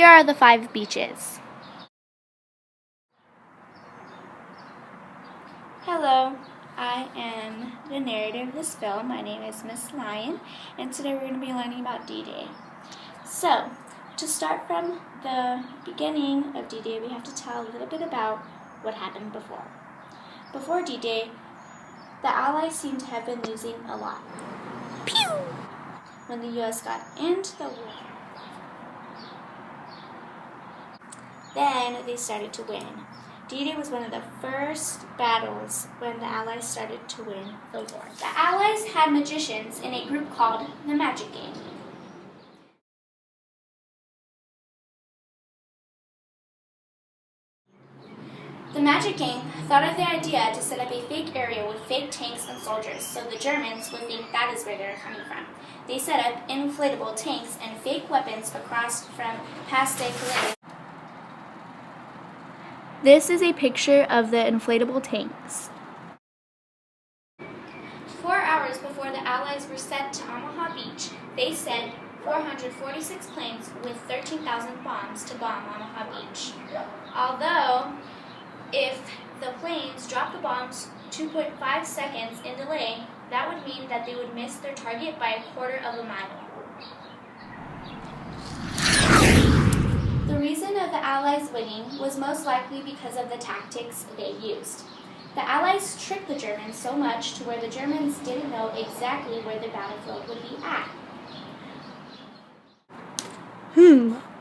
Here are the 5 beaches. Hello, I am the narrator of this film. My name is Miss Lyon, and today we're going to be learning about D-Day. So, to start from the beginning of D-Day, we have to tell a little bit about what happened before. Before D-Day, the Allies seem to have been losing a lot. Pew! When the U.S. got into the war, then they started to win. D-Day was one of the first battles when the Allies started to win the war. The Allies had magicians in a group called the Magic Gang. The Magic Gang thought of the idea to set up a fake area with fake tanks and soldiers so the Germans would think that is where they were coming from. They set up inflatable tanks and fake weapons across from Pas de Calais. This is a picture of the inflatable tanks. 4 hours before the Allies were sent to Omaha Beach, they sent 446 planes with 13,000 bombs to bomb Omaha Beach. Although, if the planes dropped the bombs 2.5 seconds in delay, that would mean that they would miss their target by a quarter of a mile. The reason of the Allies winning was most likely because of the tactics they used. The Allies tricked the Germans so much to where the Germans didn't know exactly where the battlefield would be at.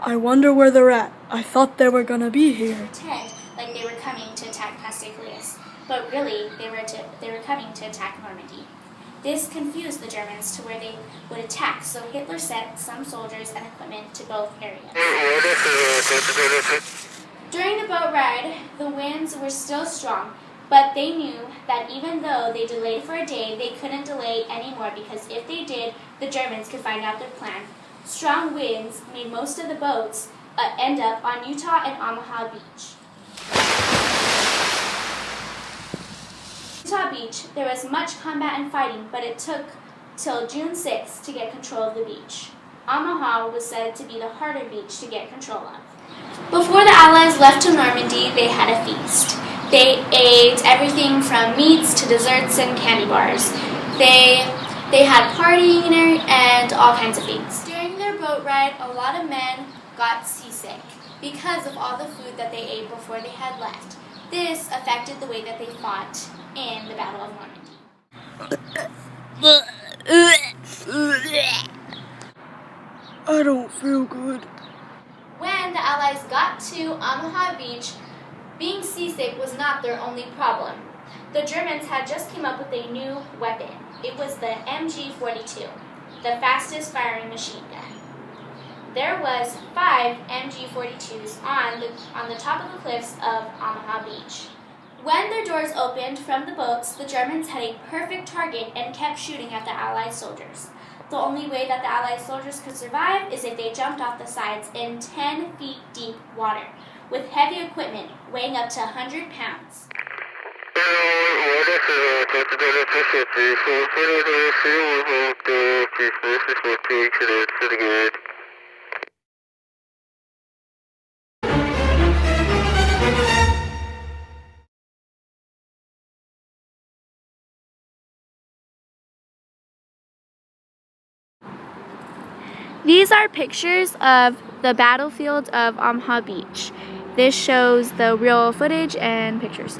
I wonder where they're at. I thought they were gonna be here. Pretend like they were coming to attack Pas de Calais, but really they were coming to attack Normandy. This confused the Germans to where they would attack, so Hitler sent some soldiers and equipment to both areas. During the boat ride, the winds were still strong, but they knew that even though they delayed for a day, they couldn't delay anymore because if they did, the Germans could find out their plan. Strong winds made most of the boats end up on Utah and Omaha Beach. Utah Beach, there was much combat and fighting, but it took till June 6th to get control of the beach. Omaha was said to be the harder beach to get control of. Before the Allies left to Normandy, they had a feast. They ate everything from meats to desserts and candy bars. They had partying and all kinds of things. During their boat ride, a lot of men got seasick because of all the food that they ate before they had left. This affected the way that they fought in the Battle of Normandy. I don't feel good. When the Allies got to Omaha Beach, being seasick was not their only problem. The Germans had just come up with a new weapon. It was the MG-42, the fastest firing machine gun. There was 5 MG-42s on the top of the cliffs of Omaha Beach. When their doors opened from the boats, the Germans had a perfect target and kept shooting at the Allied soldiers. The only way that the Allied soldiers could survive is if they jumped off the sides in 10 feet deep water, with heavy equipment weighing up to 100 pounds. These are pictures of the battlefield of Omaha Beach. This shows the real footage and pictures.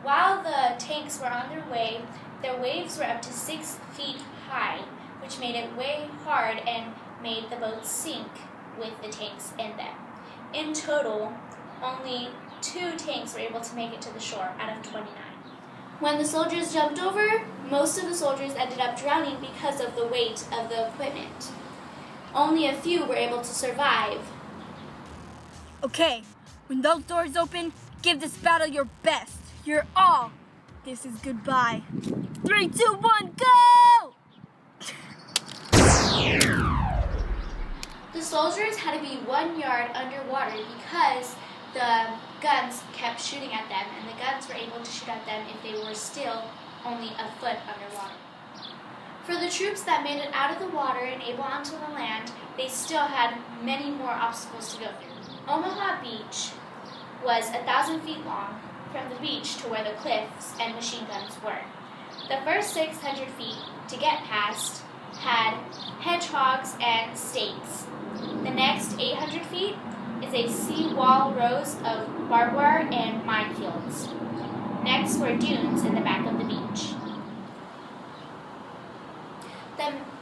While the tanks were on their way, their waves were up to 6 feet high, which made it way hard and made the boats sink with the tanks in them. In total, only 2 tanks were able to make it to the shore out of 29. When the soldiers jumped over, most of the soldiers ended up drowning because of the weight of the equipment. Only a few were able to survive. Okay, when those doors open, give this battle your best. Your all. This is goodbye. 3, 2, 1, go! The soldiers had to be 1 yard underwater because the guns kept shooting at them, and the guns were able to shoot at them if they were still only a foot underwater. For the troops that made it out of the water and able onto the land, they still had many more obstacles to go through. Omaha Beach was 1,000 feet long from the beach to where the cliffs and machine guns were. The first 600 feet to get past had hedgehogs and stakes. The next 800 feet is a seawall rows of barbed wire and minefields. Next were dunes in the back of the beach.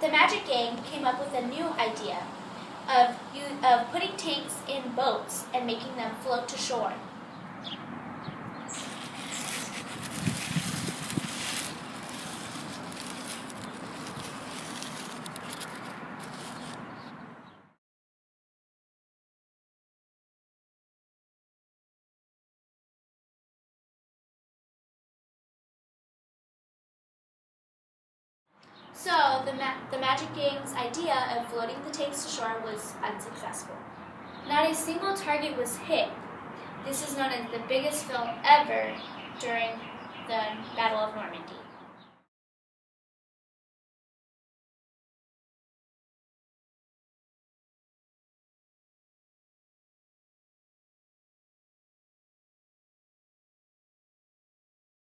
The Magic Gang came up with a new idea of putting tanks in boats and making them float to shore. So the Magic Gang's idea of floating the tanks to shore was unsuccessful. Not a single target was hit. This is known as the biggest fail ever during the Battle of Normandy.